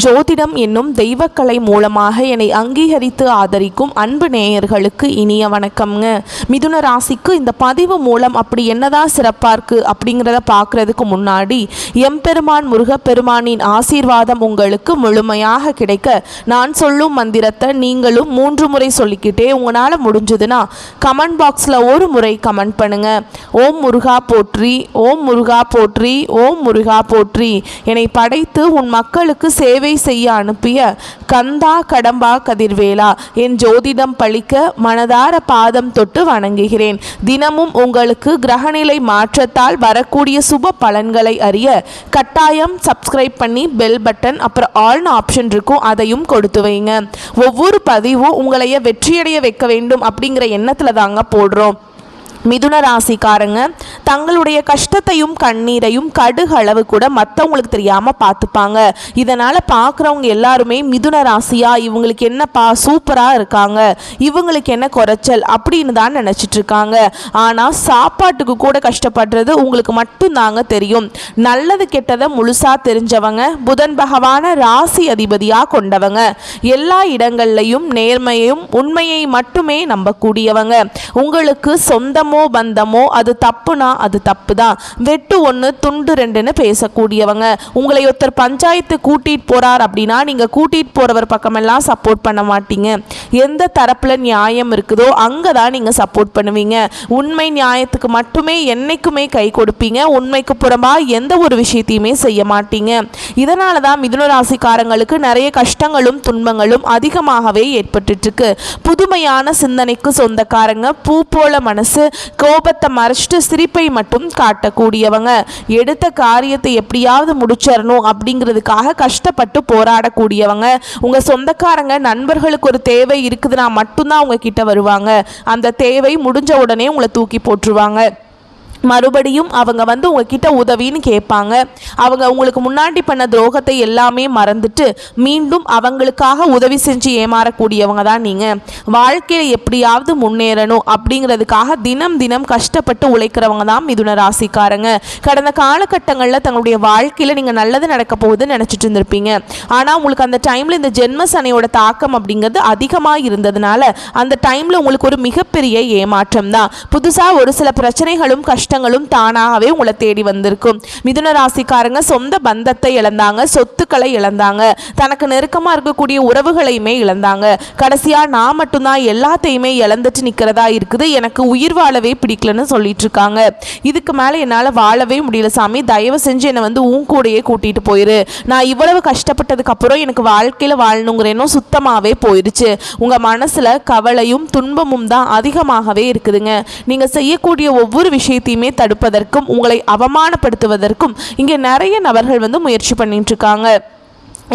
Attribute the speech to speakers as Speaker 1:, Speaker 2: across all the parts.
Speaker 1: ஜோதிடம் என்னும் தெய்வக்கலை மூலமாக என்னை அங்கீகரித்து ஆதரிக்கும் அன்பு நேயர்களுக்கு இனிய வணக்கம்ங்க. மிதுன ராசிக்கு இந்த பதிவு மூலம் அப்படி என்னதான் சிறப்பாக இருக்குது அப்படிங்கிறத பார்க்குறதுக்கு முன்னாடி எம்பெருமான் முருகப்பெருமானின் ஆசீர்வாதம் உங்களுக்கு முழுமையாக கிடைக்க நான் சொல்லும் மந்திரத்தை நீங்களும் 3 முறை சொல்லிக்கிட்டே உங்களால் முடிஞ்சதுன்னா கமெண்ட் பாக்ஸில் ஒரு முறை கமெண்ட் பண்ணுங்க. ஓம் முருகா போற்றி, ஓம் முருகா போற்றி, ஓம் முருகா போற்றி. என்னை படைத்து உன் மக்களுக்கு சேவை செய்ய அனுப்பிய கந்தா கடம்பா கதிர்வேலா, என் ஜோதிடம் பழிக்க மனதார பாதம் தொட்டு வணங்குகிறேன். தினமும் உங்களுக்கு கிரகநிலை மாற்றத்தால் வரக்கூடிய சுப பலன்களை அறிய கட்டாயம் சப்ஸ்கிரைப் பண்ணி பெல் பட்டன் அப்புறம் ஆல்னு ஆப்ஷன் இருக்கும், அதையும் கொடுத்து வைங்க. ஒவ்வொரு பதிவும் உங்களைய வெற்றியடைய வைக்க வேண்டும் அப்படிங்கிற எண்ணத்தில் தாங்க போடுறோம். மிதுன ராசிக்காரங்க தங்களுடைய கஷ்டத்தையும் கண்ணீரையும் கடுகளவு கூட மற்றவங்களுக்கு தெரியாமல் பார்த்துப்பாங்க. இதனால் பார்க்குறவங்க எல்லாருமே மிதுன ராசியா, இவங்களுக்கு என்னப்பா சூப்பராக இருக்காங்க, இவங்களுக்கு என்ன குறைச்சல் அப்படின்னு தான் நினச்சிட்டு இருக்காங்க. ஆனால் சாப்பாட்டுக்கு கூட கஷ்டப்படுறது உங்களுக்கு மட்டும்தாங்க தெரியும். நல்லது கெட்டதை முழுசாக தெரிஞ்சவங்க, புதன் பகவான ராசி அதிபதியாக கொண்டவங்க, எல்லா இடங்கள்லையும் நேர்மையும் உண்மையை மட்டுமே நம்பக்கூடியவங்க. உங்களுக்கு சொந்தமும் பந்தமோ அது தப்புனா அது தப்பு தான், வெட்டு 1 துண்டு 2ன்னு பேசக்கூடியவங்க. உங்களை ஒருத்தர் பஞ்சாயத்து கூட்டிட்டு போறார் அப்படின்னா நீங்க கூட்டிட்டு போறவர் பக்கமெல்லாம் சப்போர்ட் பண்ண மாட்டீங்க. எந்த தரப்புல நியாயம் இருக்குதோ அங்கதான் நீங்க சப்போர்ட் பண்ணுவீங்க. உண்மை நியாயத்துக்கு மட்டுமே என்னைக்குமே கை கொடுப்பீங்க. உண்மைக்கு புறம்பா எந்த ஒரு விஷயத்தையுமே செய்ய மாட்டீங்க. இதனால தான் மிதுன ராசிக்காரங்களுக்கு நிறைய கஷ்டங்களும் துன்பங்களும் அதிகமாகவே ஏற்பட்டு இருக்கு. புதுமையான சிந்தனைக்கு சொந்தக்காரங்க, பூ போல மனசு, கோபத்தை மறைச்சிட்டு சிரிப்பை மட்டும் காட்டக்கூடியவங்க, எடுத்த காரியத்தை எப்படியாவது முடிச்சிடணும் அப்படிங்கிறதுக்காக கஷ்டப்பட்டு போராடக்கூடியவங்க. உங்க சொந்தக்காரங்க நண்பர்களுக்கு ஒரு தேவை இருக்குதுன்னா மட்டும்தான் அவங்க கிட்ட வருவாங்க. அந்த தேவை முடிஞ்ச உடனே உங்களை தூக்கி போட்டுருவாங்க. மறுபடியும் அவங்க வந்து உங்ககிட்ட உதவின்னு கேட்பாங்க. அவங்க உங்களுக்கு முன்னாடி பண்ண துரோகத்தை எல்லாமே மறந்துட்டு மீண்டும் அவங்களுக்காக உதவி செஞ்சு ஏமாறக்கூடியவங்க தான் நீங்கள். வாழ்க்கையில் எப்படியாவது முன்னேறணும் அப்படிங்கிறதுக்காக தினம் தினம் கஷ்டப்பட்டு உழைக்கிறவங்க தான் மிதுன ராசிக்காரங்க. கடந்த காலகட்டங்களில் தங்களுடைய வாழ்க்கையில் நீங்கள் நல்லது நடக்க போகுதுன்னு நினச்சிட்டு இருந்திருப்பீங்க. ஆனால் உங்களுக்கு அந்த டைமில் இந்த ஜென்ம சனியோட தாக்கம் அப்படிங்கிறது அதிகமாக இருந்ததுனால அந்த டைமில் உங்களுக்கு ஒரு மிகப்பெரிய ஏமாற்றம் தான். புதுசாக ஒரு சில பிரச்சனைகளும் கஷ்டங்களும் தானாகவே உங்களை தேடி வந்திருக்கும். மிதுன ராசிக்காரங்க சொந்த பந்தத்தை இழந்தாங்க, சொத்துக்களை இழந்தாங்க, தனக்கு நெருக்கமா இருக்கக்கூடிய உறவுகளையுமே இழந்தாங்க. கடைசியா நான் மட்டும்தான் எல்லாத்தையுமே இழந்துட்டு நிக்கிறதா இருக்குது, எனக்கு உயிர் வாழவே பிடிக்கலன்னு சொல்லிட்டு இருக்காங்க. இதுக்கு மேல என்னால வாழவே முடியல சாமி, தயவு செஞ்சு என்னை வந்து உன் கூடையே கூட்டிட்டு போயிரு. நான் இவ்வளவு கஷ்டப்பட்டதுக்கு அப்புறம் எனக்கு வாழ்க்கையில வாழணுங்கிற எண்ணம் சுத்தமாவே போயிடுச்சு. உங்க மனசுல கவலையும் துன்பமும் தான் அதிகமாகவே இருக்குதுங்க. நீங்க செய்யக்கூடிய ஒவ்வொரு விஷயத்தையுமே தடுப்பதற்கும் உங்களை அவமானப்படுத்துவதற்கும் இங்கே நிறைய நபர்கள் வந்து முயற்சி பண்ணிட்டு இருக்காங்க.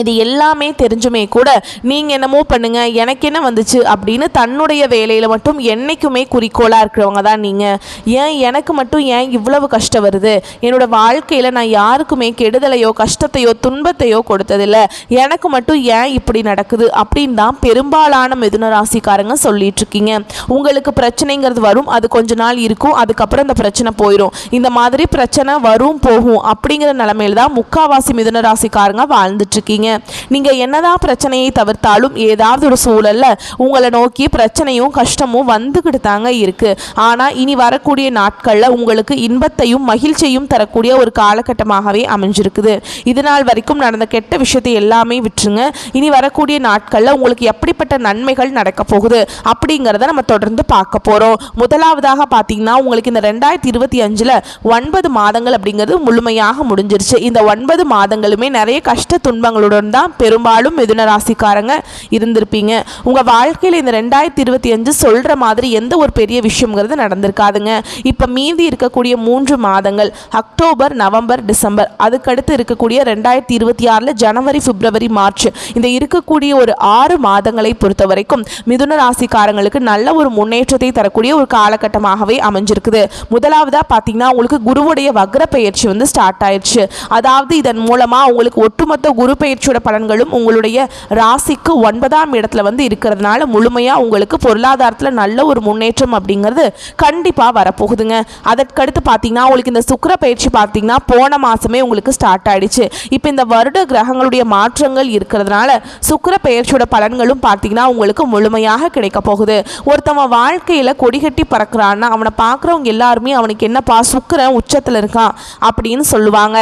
Speaker 1: இது எல்லாமே தெரிஞ்சுமே கூட நீங்கள் என்னமோ பண்ணுங்க, எனக்கு என்ன வந்துச்சு அப்படின்னு தன்னுடைய வேலையில் மட்டும் என்றைக்குமே குறிக்கோளாக இருக்கிறவங்க தான் நீங்கள். ஏன் எனக்கு மட்டும் ஏன் இவ்வளவு கஷ்டம் வருது, என்னோட வாழ்க்கையில் நான் யாருக்குமே கெடுதலையோ கஷ்டத்தையோ துன்பத்தையோ கொடுத்ததில்லை, எனக்கு மட்டும் ஏன் இப்படி நடக்குது அப்படின்னு தான் பெரும்பாலான மிதுன ராசிக்காரங்க சொல்லிட்டு இருக்கீங்க. உங்களுக்கு பிரச்சனைங்கிறது வரும், அது கொஞ்ச நாள் இருக்கும், அதுக்கப்புறம் இந்த பிரச்சனை போயிடும். இந்த மாதிரி பிரச்சனை வரும் போகும் அப்படிங்கிற நிலைமையில தான் முக்காவாசி மிதுன ராசிக்காரங்க வாழ்ந்துட்டு இருக்கீங்க. நீங்க என்னதான் பிரச்சனையை தவிர்த்தாலும் ஏதாவது ஒரு சூழல்ல உங்களை நோக்கி பிரச்சனையும் கஷ்டமும் வந்துகிட்டு தாங்க இருக்கு. ஆனா இனி வரக்கூடிய நாட்கள்ல உங்களுக்கு இன்பத்தையும் மகிழ்ச்சியும் தரக்கூடிய ஒரு காலகட்டமாகவே அமைஞ்சிருக்குது. இது நாள் வரைக்கும் நடந்த கெட்ட விஷயத்தை எல்லாமே விட்டுருங்க. இனி வரக்கூடிய நாட்கள்ல உங்களுக்கு எப்படிப்பட்ட நன்மைகள் நடக்க போகுது அப்படிங்கிறத நம்ம தொடர்ந்து பார்க்க போறோம். முதலாவதாக பார்த்தீங்கன்னா உங்களுக்கு இந்த 2025ல 9 மாதங்கள் அப்படிங்கிறது முழுமையாக முடிஞ்சிருச்சு. இந்த 9 மாதங்களுமே நிறைய கஷ்ட துன்பங்களோட தான் பெரும்பாலும் மிதுன ராசிக்காரங்க இருந்திருப்பீங்க. உங்க வாழ்க்கையில் இந்த 2025 சொல்ற மாதிரி எந்த ஒரு பெரிய விஷயம்ங்கிறது நடந்திருக்காதுங்க. இப்ப மீதி இருக்கக்கூடிய 3 மாதங்கள் அக்டோபர், நவம்பர், டிசம்பர், அதுக்கடுத்து இருக்கக்கூடிய 2026ல ஜனவரி, பிப்ரவரி, மார்ச், இந்த இருக்கக்கூடிய ஒரு 6 மாதங்களை பொறுத்த வரைக்கும் மிதுன ராசிக்காரங்களுக்கு நல்ல ஒரு முன்னேற்றத்தை தரக்கூடிய ஒரு காலகட்டமாகவே அமைஞ்சிருக்குது. முதலாவதா பார்த்தீங்கன்னா உங்களுக்கு குருவுடைய வக்ர பயிற்சி வந்து ஸ்டார்ட் ஆயிடுச்சு. அதாவது இதன் மூலமா உங்களுக்கு ஒட்டுமொத்த குரு பயிற்சி பெயர்ச்சியோட பலன்களும் உங்களுடைய ராசிக்கு 9ஆம் இடத்துல வந்து இருக்கிறதுனால முழுமையாக உங்களுக்கு பொருளாதாரத்தில் நல்ல ஒரு முன்னேற்றம் அப்படிங்கிறது கண்டிப்பாக வரப்போகுதுங்க. அதற்கடுத்து பார்த்தீங்கன்னா உங்களுக்கு இந்த சுக்கிர பயிற்சி பார்த்தீங்கன்னா போன மாதமே உங்களுக்கு ஸ்டார்ட் ஆயிடுச்சு. இப்போ இந்த வருட கிரகங்களுடைய மாற்றங்கள் இருக்கிறதுனால சுக்கிர பயிற்சியோட பலன்களும் பார்த்தீங்கன்னா உங்களுக்கு முழுமையாக கிடைக்க போகுது. ஒருத்தவங்க வாழ்க்கையில் கொடிகட்டி பறக்கிறான்னா அவனை பார்க்குறவங்க எல்லாருமே அவனுக்கு என்னப்பா சுக்கிரன் உச்சத்தில் இருக்கான் அப்படின்னு சொல்லுவாங்க.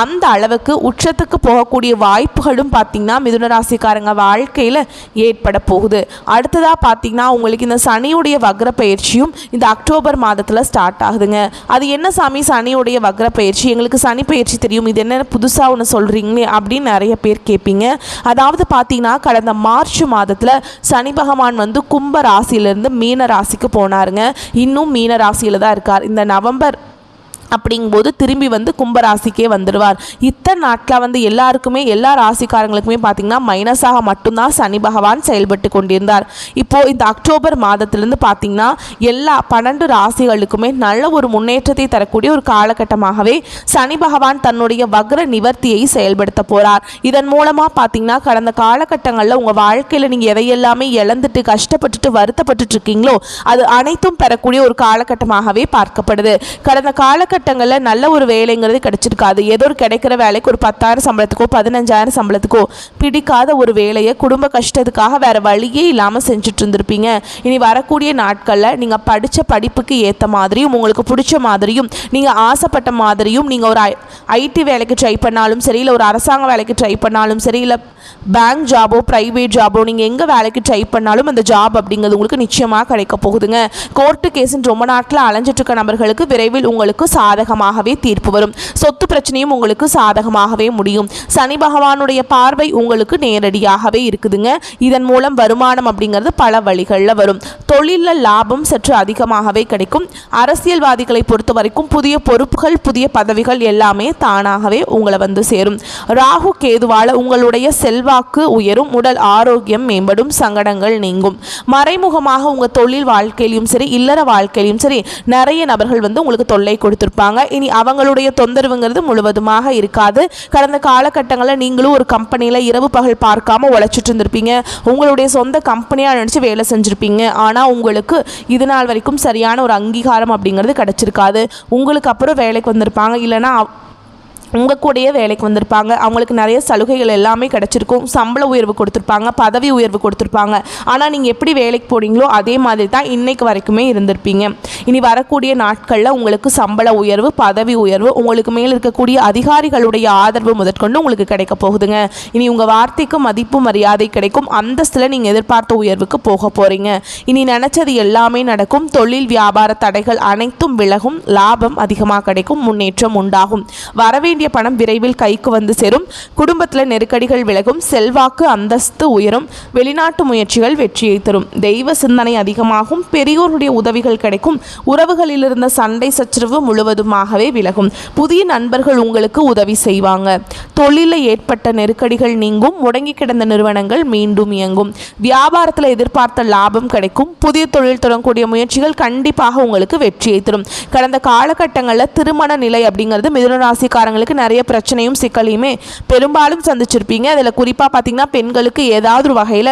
Speaker 1: அந்த அளவுக்கு உச்சத்துக்கு போகக்கூடிய வாய்ப்புகளும் பார்த்தீங்கன்னா மிதுன ராசிக்காரங்க வாழ்க்கையில் ஏற்பட போகுது. அடுத்ததாக பார்த்தீங்கன்னா உங்களுக்கு இந்த சனியுடைய வக்ர பயிற்சியும் இந்த அக்டோபர் மாதத்தில் ஸ்டார்ட் ஆகுதுங்க. அது என்ன சாமி சனியுடைய வக்ர பயிற்சி, எங்களுக்கு சனி பயிற்சி தெரியும், இது என்ன புதுசாக ஒன்று சொல்கிறீங்களே அப்படின்னு நிறைய பேர் கேட்பீங்க. அதாவது பார்த்தீங்கன்னா கடந்த மார்ச் மாதத்தில் சனி பகவான் வந்து கும்ப ராசியிலிருந்து மீன ராசிக்கு போனாருங்க. இன்னும் மீன ராசியில் தான் இருக்கார். இந்த நவம்பர் அப்படிங்கும்போது திரும்பி வந்து கும்பராசிக்கே வந்துடுவார். இத்தனை நாட்டில் வந்து எல்லாருக்குமே எல்லா ராசிக்காரங்களுக்குமே பார்த்திங்கன்னா மைனஸாக மட்டும்தான் சனி பகவான் செயல்பட்டு கொண்டிருந்தார். இப்போது இந்த அக்டோபர் மாதத்திலேருந்து பார்த்திங்கன்னா எல்லா 12 ராசிகளுக்குமே நல்ல ஒரு முன்னேற்றத்தை தரக்கூடிய ஒரு காலகட்டமாகவே சனி பகவான் தன்னுடைய வக்ர நிவர்த்தியை செயல்படுத்த போகிறார். இதன் மூலமாக பார்த்திங்கன்னா கடந்த காலகட்டங்களில் உங்கள் வாழ்க்கையில் நீங்கள் எதையெல்லாமே இழந்துட்டு கஷ்டப்பட்டுட்டு வருத்தப்பட்டுட்டு இருக்கீங்களோ அது அனைத்தும் பெறக்கூடிய ஒரு காலகட்டமாகவே பார்க்கப்படுது. கடந்த காலகட்டங்களில் நல்ல ஒரு வேலைங்கிறது கிடைச்சிருக்காது. ஏதோ ஒரு கிடைக்கிற வேலைக்கு ஒரு 10,000 சம்பளத்துக்கோ 15,000 சம்பளத்துக்கோ பிடிக்காத ஒரு வேலையை குடும்ப கஷ்டத்துக்காக வேற வழியே இல்லாமல் செஞ்சுட்டு இருந்திருப்பீங்க. இனி வரக்கூடிய நாட்களில் நீங்கள் படித்த படிப்புக்கு ஏற்ற மாதிரியும் உங்களுக்கு பிடிச்ச மாதிரியும் நீங்கள் ஆசைப்பட்ட மாதிரியும் நீங்கள் ஒரு ஐடி வேலைக்கு ட்ரை பண்ணாலும் சரி, இல்லை ஒரு அரசாங்க வேலைக்கு ட்ரை பண்ணாலும் சரி, இல்லை பேங்க் ஜாபோ ப்ரைவேட் ஜாபோ நீங்கள் எங்கே வேலைக்கு ட்ரை பண்ணாலும் அந்த ஜாப் அப்படிங்கிறது உங்களுக்கு நிச்சயமாக கிடைக்க போகுதுங்க. கோர்ட்டு கேஸுன்னு ரொம்ப நாட்டில் அலைஞ்சிட்டு இருக்க நபர்களுக்கு விரைவில் உங்களுக்கு சாதகமாகவே தீர்ப்பு வரும். சொத்து பிரச்சனையும் உங்களுக்கு சாதகமாகவே முடியும். சனி பகவானுடைய பார்வை உங்களுக்கு நேரடியாகவே இருக்குதுங்க. இதன் மூலம் வருமானம் அப்படிங்கிறது பல வழிகளில் வரும். தொழிலில் லாபம் சற்று அதிகமாகவே கிடைக்கும். அரசியல்வாதிகளை பொறுத்த வரைக்கும் புதிய பொறுப்புகள் புதிய பதவிகள் எல்லாமே தானாகவே உங்களை வந்து சேரும். ராகு கேதுவால உங்களுடைய செல்வாக்கு உயரும், உடல் ஆரோக்கியம் மேம்படும், சங்கடங்கள் நீங்கும். மறைமுகமாக உங்கள் தொழில் வாழ்க்கையிலும் சரி இல்லற வாழ்க்கையிலும் சரி நிறைய நபர்கள் வந்து உங்களுக்கு தொல்லை கொடுத்திருப்பாங்க. இனி அவங்களுடைய தொந்தரவுங்கிறது முழுவதுமாக இருக்காது. கடந்த காலகட்டங்களில் நீங்களும் ஒரு கம்பெனியில் இரவு பகல் பார்க்காம உழைச்சிட்டு இருந்திருப்பீங்க. உங்களுடைய சொந்த கம்பெனியாக நினச்சி வேலை செஞ்சுருப்பீங்க. ஆனால் உங்களுக்கு இது நாள் வரைக்கும் சரியான ஒரு அங்கீகாரம் அப்படிங்கிறது கிடச்சிருக்காது. உங்களுக்கு அப்புறம் வேலைக்கு வந்திருப்பாங்க, இல்லைன்னா உங்கள் கூடயே வேலைக்கு வந்திருப்பாங்க. அவங்களுக்கு நிறைய சலுகைகள் எல்லாமே கிடச்சிருக்கும். சம்பள உயர்வு கொடுத்துருப்பாங்க, பதவி உயர்வு கொடுத்துருப்பாங்க. ஆனால் நீங்கள் எப்படி வேலைக்கு போனீங்களோ அதே மாதிரி தான் இன்னைக்கு வரைக்குமே இருந்திருப்பீங்க. இனி வரக்கூடிய நாட்களில் உங்களுக்கு சம்பள உயர்வு பதவி உயர்வு உங்களுக்கு மேல் இருக்கக்கூடிய அதிகாரிகளுடைய ஆதரவு முதற்கொண்டு உங்களுக்கு கிடைக்க போகுதுங்க. இனி உங்கள் வார்த்தைக்கு மதிப்பு மரியாதை கிடைக்கும். அந்தஸ்தில் நீங்கள் எதிர்பார்த்த உயர்வுக்கு போக போகிறீங்க. இனி நினச்சது எல்லாமே நடக்கும். தொழில் வியாபார தடைகள் அனைத்தும் விலகும். லாபம் அதிகமாக கிடைக்கும். முன்னேற்றம் உண்டாகும். வரவேண்டிய பணம் விரைவில் கைக்கு வந்து சேரும். குடும்பத்தில் நெருக்கடிகள் விலகும். செல்வாக்கு அந்தஸ்து உயரும். வெளிநாட்டு முயற்சிகள் வெற்றியை தரும். தெய்வ சிந்தனை அதிகமாகும். பெரியோருடைய உதவிகள் கிடைக்கும். உறவுகளில் இருந்த சண்டை சச்சரவு முழுவதுமாகவே விலகும். புதிய நண்பர்கள் உங்களுக்கு உதவி செய்வாங்க. தொழிலில் ஏற்பட்ட நெருக்கடிகள் நீங்கும். முடங்கி கிடந்த நிறுவனங்கள் மீண்டும் இயங்கும். வியாபாரத்தில் எதிர்பார்த்த லாபம் கிடைக்கும். புதிய தொழில் தொடங்கக்கூடிய முயற்சிகள் கண்டிப்பாக உங்களுக்கு வெற்றியை தரும். கடந்த காலகட்டங்களில் திருமண நிலை அப்படிங்கிறது மிதுன ராசிக்காரங்களுக்கு நிறைய பிரச்சனையும் சிக்கலையுமே பெரும்பாலும் சந்திச்சிருப்பீங்க. அதில் குறிப்பாக பார்த்தீங்கன்னா பெண்களுக்கு ஏதாவது ஒரு வகையில்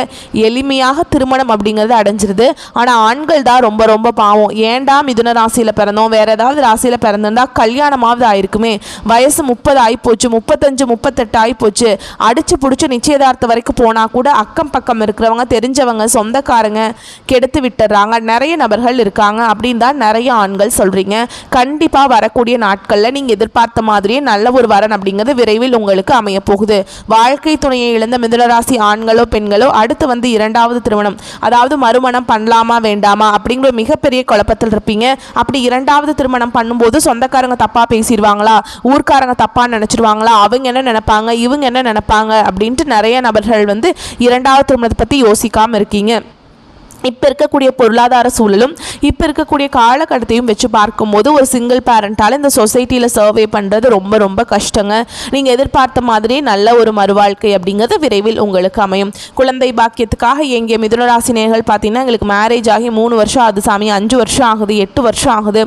Speaker 1: எளிமையாக திருமணம் அப்படிங்கிறது அடைஞ்சிருது. ஆனால் ஆண்கள் தான் ரொம்ப ரொம்ப பாவம். ஏண்டா மிதுன ராசியில் பிறந்தோம், வேற ஏதாவது ராசியில் பிறந்திருந்தா கல்யாணமாவது ஆயிருக்குமே, வயசு 30 ஆகிப்போச்சு, 35 38 ஆகிப்போச்சு, அடிச்சு பிடிச்சி நிச்சயதார்த்தம் வரைக்கும் போனால் கூட அக்கம் பக்கம் இருக்கிறவங்க தெரிஞ்சவங்க சொந்தக்காரங்க கெடுத்து விட்டுறாங்க. நிறைய நபர்கள் இருக்காங்க அப்படின்னு தான் நிறைய ஆண்கள் சொல்கிறீங்க. கண்டிப்பாக வரக்கூடிய நாட்களில் நீங்கள் எதிர்பார்த்த மாதிரியே நல்ல ஒரு வரன் அப்படிங்கிறது விரைவில் உங்களுக்கு அமைய போகுது. வாழ்க்கை துணையை இழந்த மிதுனராசி ஆண்களோ பெண்களோ அடுத்து வந்து 2வது திருமணம், அதாவது மறுமணம் பண்ணலாமா வேண்டாமா அப்படிங்கிற மிகப்பெரிய குழப்பத்தில் இருப்பீங்க. அப்படி 2வது திருமணம் பண்ணும்போது சொந்தக்காரங்க தப்பா பேசிடுவாங்களா, ஊர்க்காரங்க தப்பா நினைச்சிருவாங்களா, அவங்க என்ன நினைப்பாங்க இவங்க என்ன நினைப்பாங்க அப்படின்ட்டு நிறைய நபர்கள் வந்து 2வது திருமணத்தை பற்றி யோசிக்காமல் இருக்கீங்க. இப்போ இருக்கக்கூடிய பொருளாதார சூழலும் இப்போ இருக்கக்கூடிய காலகட்டத்தையும் வச்சு பார்க்கும்போது ஒரு சிங்கிள் பேரண்டால் இந்த சொசைட்டியில் சர்வே பண்ணுறது ரொம்ப ரொம்ப கஷ்டங்க. நீங்கள் எதிர்பார்த்த மாதிரியே நல்ல ஒரு மறுவாழ்க்கை அப்படிங்கிறது விரைவில் உங்களுக்கு அமையும். குழந்தை பாக்கியத்துக்காக எங்கே மிதுனராசினியர்கள் பார்த்தீங்கன்னா எங்களுக்கு மேரேஜ் ஆகி 3 வருஷம் ஆகுது சாமி, 5 வருஷம் ஆகுது, 8 வருஷம் ஆகுது,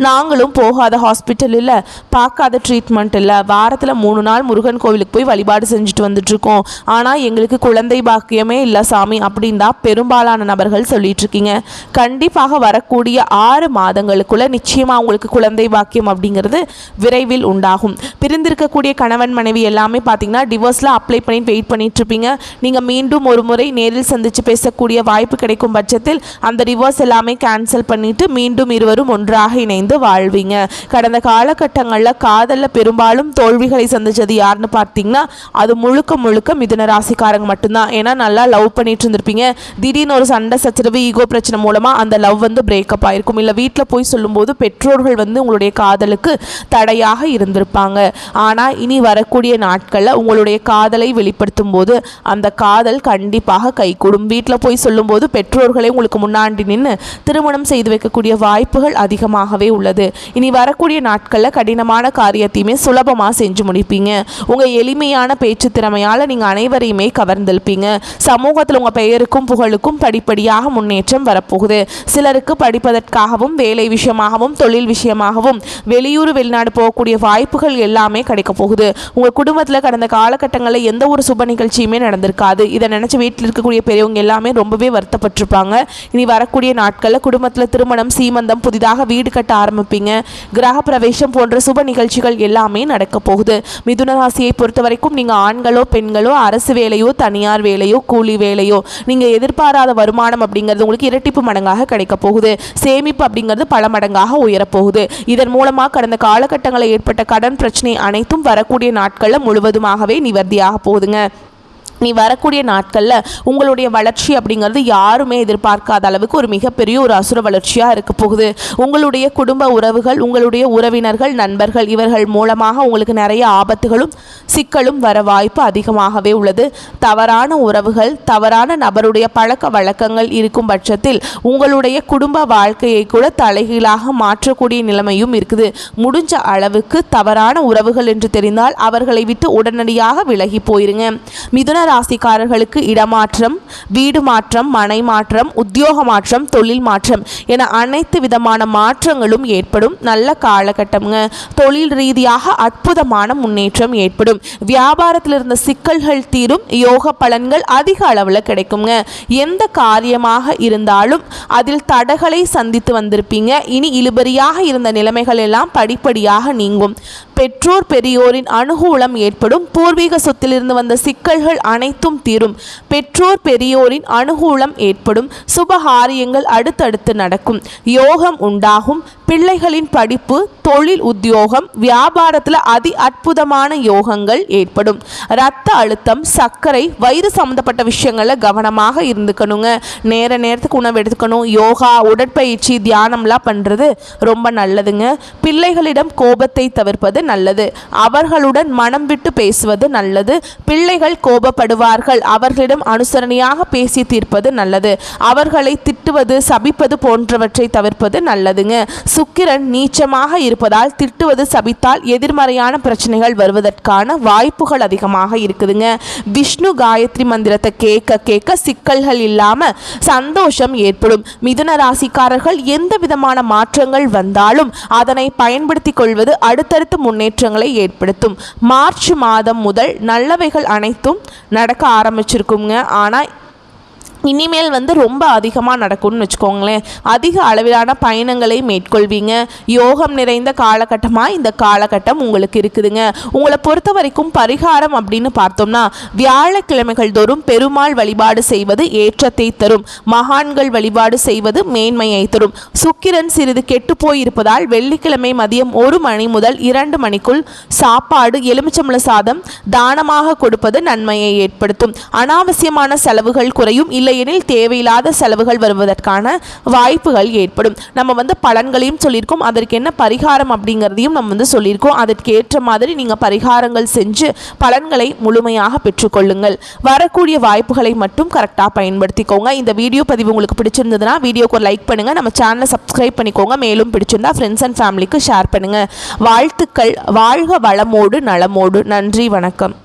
Speaker 1: நாங்களும் போகாத ஹாஸ்பிட்டல் இல்லை, பார்க்காத ட்ரீட்மெண்ட் இல்லை, வாரத்தில் 3 நாள் முருகன் கோவிலுக்கு போய் வழிபாடு செஞ்சுட்டு வந்துட்டுருக்கோம், ஆனால் எங்களுக்கு குழந்தை பாக்கியமே இல்லை சாமி அப்படின்னு தான் பெரும்பாலான நபர்கள் சொல்லிட்டு இருக்கீங்க. கண்டிப்பாக வரக்கூடிய 6 மாதங்களுக்குள்ள நிச்சயமா உங்களுக்கு குழந்தை பாக்கியம் அப்படிங்கிறது விரைவில் உண்டாகும். பிரிந்திருக்கக்கூடிய கணவன் மனைவி எல்லாமே பார்த்தீங்கன்னா டிவோர்ஸ்ல அப்ளை பண்ணி வெயிட் பண்ணிட்டு இருப்பீங்க. நீங்க மீண்டும் ஒரு முறை நேரில் சந்திச்சு பேசக்கூடிய வாய்ப்பு கிடைக்கும் பட்சத்தில் அந்த டிவோர்ஸ் எல்லாமே கேன்சல் பண்ணிட்டு மீண்டும் இருவரும் ஒன்றாக இணைந்து வாழ்வீங்க. கடந்த காலகட்டங்களில் காதலில் பெரும்பாலும் தோல்விகளை சந்திச்சது யாருன்னு பார்த்தீங்கன்னா அது முழுக்க முழுக்க மிதுன ராசிக்காரங்க மட்டும்தான். ஏன்னா நல்லா லவ் பண்ணிட்டு இருந்திருப்பீங்க, திடீர்னு ஒரு சண்டை சச்சரவு ஈகோ பிரச்சனை மூலமாக அந்த லவ் வந்து பிரேக்கப் ஆகிருக்கும். இல்லை வீட்டில் போய் சொல்லும்போது பெற்றோர்கள் வந்து உங்களுடைய காதலுக்கு தடையாக இருந்திருப்பாங்க. ஆனால் இனி வரக்கூடிய நாட்களில் உங்களுடைய காதலை வெளிப்படுத்தும் போது அந்த காதல் கண்டிப்பாக கைகூடும். வீட்டில் போய் சொல்லும்போது பெற்றோர்களை உங்களுக்கு முன்னாடி நின்று திருமணம் செய்து வைக்கக்கூடிய வாய்ப்புகள் அதிகமாகவே உள்ளது. இனி வரக்கூடிய நாட்களில் கடினமான காரியத்தையுமே சுலபமாக செஞ்சு முடிப்பீங்க. உங்கள் எளிமையான பேச்சு திறமையால் நீங்கள் அனைவரையுமே கவர்ந்திருப்பீங்க. சமூகத்தில் உங்கள் பெயருக்கும் புகழுக்கும் படிப்படியாக முன்னேற்றம் வரப்போகுது. சிலருக்கு படிப்பதற்காகவும் வேலை விஷயமாகவும் தொழில் விஷயமாகவும் வெளியூர் வெளிநாடு போகக்கூடிய வாய்ப்புகள் எல்லாமே கிடைக்க போகுது. உங்கள் குடும்பத்தில் கடந்த காலகட்டங்களில் எந்த ஒரு சுப நிகழ்ச்சியுமே நடந்திருக்காது. இதை நினைச்சு வீட்டில் இருக்கக்கூடிய பெரியவங்க எல்லாமே ரொம்பவே வருத்தப்பட்டிருப்பாங்க. இனி வரக்கூடிய நாட்களில் குடும்பத்தில் திருமணம், சீமந்தம், புதிதாக வீடு கட்ட ஆரம்பிப்பீங்க. கிரக பிரவேசம் போன்ற சுப நிகழ்ச்சிகள் எல்லாமே நடக்க போகுது. மிதுன ராசியை பொறுத்த வரைக்கும் நீங்கள் ஆண்களோ பெண்களோ அரசு வேலையோ தனியார் வேலையோ கூலி வேலையோ நீங்கள் எதிர்பாராத வருமானம் அப்படிங்கிறது உங்களுக்கு இரட்டிப்பு மடங்காக கிடைக்க போகுது. சேமிப்பு அப்படிங்கிறது பல மடங்காக உயரப்போகுது. இதன் மூலமாக கடந்த காலகட்டங்களில் ஏற்பட்ட கடன் பிரச்சனை அனைத்தும் வரக்கூடிய நாட்களில் முழுவதுமாகவே நிவர்த்தியாக போகுதுங்க. நீ வரக்கூடிய நாட்களில் உங்களுடைய வளர்ச்சி அப்படிங்கிறது யாருமே எதிர்பார்க்காத அளவுக்கு ஒரு மிகப்பெரிய ஒரு அசுர வளர்ச்சியாக இருக்க போகுது. உங்களுடைய குடும்ப உறவுகள், உங்களுடைய உறவினர்கள், நண்பர்கள் இவர்கள் மூலமாக உங்களுக்கு நிறைய ஆபத்துகளும் சிக்கலும் வர வாய்ப்பு அதிகமாகவே உள்ளது. தவறான உறவுகள், தவறான நபருடைய பழக்க வழக்கங்கள் இருக்கும் பட்சத்தில் உங்களுடைய குடும்ப வாழ்க்கையை கூட தலைகீழாக மாற்றக்கூடிய நிலைமையும் இருக்குது. முடிஞ்ச அளவுக்கு தவறான உறவுகள் என்று தெரிந்தால் அவர்களை விட்டு உடனடியாக விலகி போயிருங்க. மிதுன ராசிக்காரர்களுக்கு இடமாற்றம், வீடு மாற்றம், மனை மாற்றம், உத்தியோக மாற்றம், தொழில் மாற்றம் என அனைத்து விதமான மாற்றங்களும் ஏற்படும் நல்ல காலகட்டம்ங்க. தொழில் ரீதியாக அற்புதமான முன்னேற்றம் ஏற்படும். வியாபாரத்தில் இருந்த சிக்கல்கள் தீரும். யோக பலன்கள் அதிக அளவில் கிடைக்குங்க. எந்த காரியமாக இருந்தாலும் அதில் தடைகளை சந்தித்து வந்திருப்பீங்க. இனி இழுபறியாக இருந்த நிலைமைகள் எல்லாம் படிப்படியாக நீங்கும். பெற்றோர் பெரியோரின் அனுகூலம் ஏற்படும். பூர்வீக சொத்திலிருந்து வந்த சிக்கல்கள் அனைத்தும் தீரும். பெற்றோர் பெரியோரின் அனுகூலம் ஏற்படும். சுபகாரியங்கள் அடுத்தடுத்து நடக்கும். யோகம் உண்டாகும். பிள்ளைகளின் படிப்பு, தொழில், உத்தியோகம், வியாபாரத்தில் அதி அற்புதமான யோகங்கள் ஏற்படும். இரத்த அழுத்தம், சர்க்கரை, வயிறு சம்மந்தப்பட்ட விஷயங்களில் கவனமாக இருந்துக்கணுங்க. நேரத்துக்கு உணவு எடுத்துக்கணும். யோகா, உடற்பயிற்சி, தியானம்லாம் பண்ணுறது ரொம்ப நல்லதுங்க. பிள்ளைகளிடம் கோபத்தை தவிர்ப்பது நல்லது. அவர்களுடன் மனம் விட்டு பேசுவது நல்லது. பிள்ளைகள் கோபப்படுவார்கள், அவர்களிடம் அனுசரணையாக பேசி தீர்ப்பது நல்லது. அவர்களை திட்டுவது, சபிப்பது போன்றவற்றை தவிர்ப்பது நல்லதுங்க. சுக்கிரன் நீச்சமாக இருப்பதால் திட்டுவது, சபித்தால் எதிர்மறையான பிரச்சனைகள் வருவதற்கான வாய்ப்புகள் அதிகமாக இருக்குதுங்க. விஷ்ணு காயத்ரி மந்திரத்தை கேட்க கேட்க சிக்கல்கள் இல்லாம சந்தோஷம் ஏற்படும். மிதுன ராசிக்காரர்கள் எந்த விதமான மாற்றங்கள் வந்தாலும் அதனை பயன்படுத்திக் கொள்வது அடுத்தடுத்து முன்னேற்றங்களை ஏற்படுத்தும். மார்ச் மாதம் முதல் நல்லவைகள் அனைத்தும் நடக்க ஆரம்பிச்சிருக்குங்க. ஆனால் இனிமேல் ரொம்ப அதிகமாக நடக்கும்னு வச்சுக்கோங்களேன். அதிக அளவிலான பயணங்களை மேற்கொள்வீங்க. யோகம் நிறைந்த காலகட்டமாக இந்த காலகட்டம் உங்களுக்கு இருக்குதுங்க. உங்களை பொறுத்த வரைக்கும் பரிகாரம் அப்படின்னு பார்த்தோம்னா வியாழக்கிழமைகள் தோறும் பெருமாள் வழிபாடு செய்வது ஏற்றத்தை தரும். மகான்கள் வழிபாடு செய்வது மேன்மையை தரும். சுக்கிரன் சிறிது கெட்டு போயிருப்பதால் வெள்ளிக்கிழமை மதியம் 1 மணி முதல் 2 மணிக்குள் சாப்பாடு, எலுமிச்சம்பழ சாதம் தானமாக கொடுப்பது நன்மையை ஏற்படுத்தும். அனாவசியமான செலவுகள் குறையும். இல்லை இல்லையெனில் தேவையில்லாத செலவுகள் வருவதற்கான வாய்ப்புகள் ஏற்படும். நம்ம பலன்களையும் சொல்லியிருக்கோம், அதற்கு என்ன பரிகாரம் அப்படிங்கிறதையும் நம்ம சொல்லியிருக்கோம். அதற்கு ஏற்ற மாதிரி நீங்கள் பரிகாரங்கள் செஞ்சு பலன்களை முழுமையாக பெற்றுக்கொள்ளுங்கள். வரக்கூடிய வாய்ப்புகளை மட்டும் கரெக்டாக பயன்படுத்திக்கோங்க. இந்த வீடியோ பதிவு உங்களுக்கு பிடிச்சிருந்ததுன்னா வீடியோக்கு ஒரு லைக் பண்ணுங்கள், நம்ம சேனலை சப்ஸ்கிரைப் பண்ணிக்கோங்க. மேலும் பிடிச்சிருந்தா ஃப்ரெண்ட்ஸ் அண்ட் ஃபேமிலிக்கு ஷேர் பண்ணுங்கள். வாழ்த்துக்கள். வாழ்க வளமோடு நலமோடு. நன்றி, வணக்கம்.